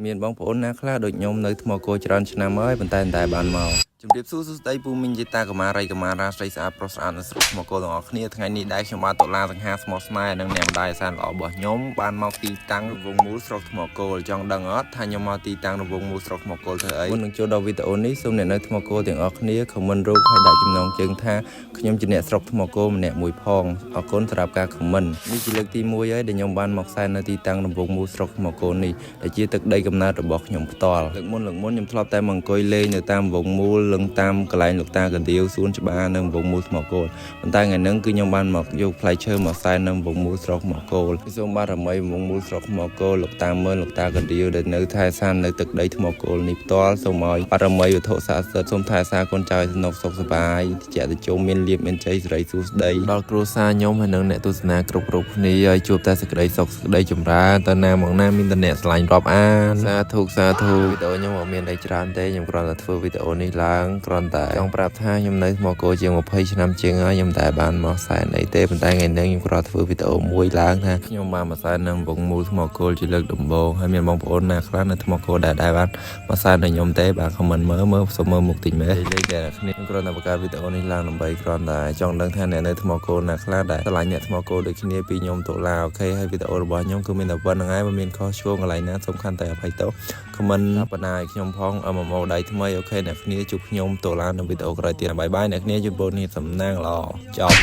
មានបងប្អូនណាខ្លះដូចខ្ញុំនៅថ្មគោច្រើនឆ្នាំហើយប៉ុន្តែបានមកជំរាបសួរសួស្តីពូមីងយេតាកម្មារីកម្មារាស្រីស្អាតប្រុសស្អាតនៅស្រុកថ្មគោទាំងអស់គ្នាថ្ងៃនេះដែរខ្ញុំបានតុលាសង្ហាស្មោះស្នេហ៍និងអ្នកម្ដាយអាសានល្អរបស់ខ្ញុំបានមកទីតាំងរង្វង់មូលស្រុកថ្មគោចង់ដឹងអត់ថាខ្ញុំមកទីតាំងរង្វង់មូលស្រុកថ្មគោធ្វើអីមុននឹងចូលដល់វីដេអូនេះសូមអ្នកនៅថ្មគោទាំងអស់គ្នាខមមិនរូបហើយដាក់ចំណងជើងថាខ្ញុំជាអ្នកស្រុកថ្មគោម្នាក់មួយផងអរគុណសម្រាប់ការខមមិននេះជាលើកទី1ហើយដែលខ្ញុំបានមកសែននៅទីតាំងរង្វង់មូលស្រុកថ្មគោនេះដែលជាទឹកដីកំណើតរបស់ខ្ញុំផ្ទាល់លើកមុនខ្ញុំធ្លាប់តែមកអង្គុយលេងនៅតាមរង្វង់មូលលឹងតាមកន្លែងលោកតាកាឌៀវសួនច្បារនៅរង្វង់មូលថ្មគោលប៉ុន្តែថ្ងៃហ្នឹងគឺខ្ញុំបានមកយកផ្លែឈើមកសែននៅរង្វង់មូលស្រុកថ្មគោលសូមបារមីរង្វង់មូលស្រុកថ្មគោលលោកតាមើលលោកតាកាឌៀវដែលនៅថែសាននៅទឹកដីថ្មគោលនេះផ្ទាល់សូមឲ្យបារមីវត្ថុស័ក្តិសិទ្ធិសូមថែសារកូនចៅសំណុកសុខសប្បាយជាតិជុំមានលៀបមានជ័យសិរីសួស្ដីដល់គ្រួសារខ្ញុំហើយនិងអ្នកទស្សនាគ្រប់គ្នាឲ្យជួបតែសេចក្តីសុខសេចក្តីចម្រើនតើណាមកណាមានតែអ្នកស្រឡាញ់រាប់អានសាធុវីដេអូខ្ញុំអត់មានអីច្រើនទេខ្ញុំគ្រាន់តែធ្វើវីដេអូនេះឡើងគ្រាន់តែចង់ប្រាប់ថាខ្ញុំនៅថ្មគោជាង20ឆ្នាំជាងហើយខ្ញុំតែបានមកសែនអីទេប៉ុន្តែថ្ងៃនេះខ្ញុំគ្រាន់ធ្វើវីដេអូមួយឡើងថាខ្ញុំបានមកសែននៅរង្វង់មូលថ្មគោលជាលើកដំបូងហើយមានបងប្អូនណាខ្លះនៅថ្មគោលដែលបានមកសែនដល់ខ្ញុំទេបាទខមមិនមើលសូមមើលមុខតិចមែនលេខតែអ្នកគ្នាខ្ញុំគ្រាន់តែបង្កើតវីដេអូនេះឡើងដើម្បីគ្រាន់តែចង់ដឹងថាអ្នកនៅថ្មគោលណាខ្លះដែលឆ្លាញ់អ្នកថ្មគោលដូចគ្នាពីខ្ញុំតុលាអូខេហើយវីដេអូរបស់ខ្ញុំគឺមានតែប៉ុណ្្នឹងហើយមិនមានខុសឆ្គងកន្លែងណាសំខាន់តែអភ័យទោសខមមិនបណ្ដាឲ្យខ្ញុំផងMMO ដៃថ្មីអូខេអ្នកគ្នាជួបខ្ញុំតុលានៅវីដេអូក្រោយទៀតបាយបាយអ្នកគ្នាជួបបងនេះសំណាងល្អចប់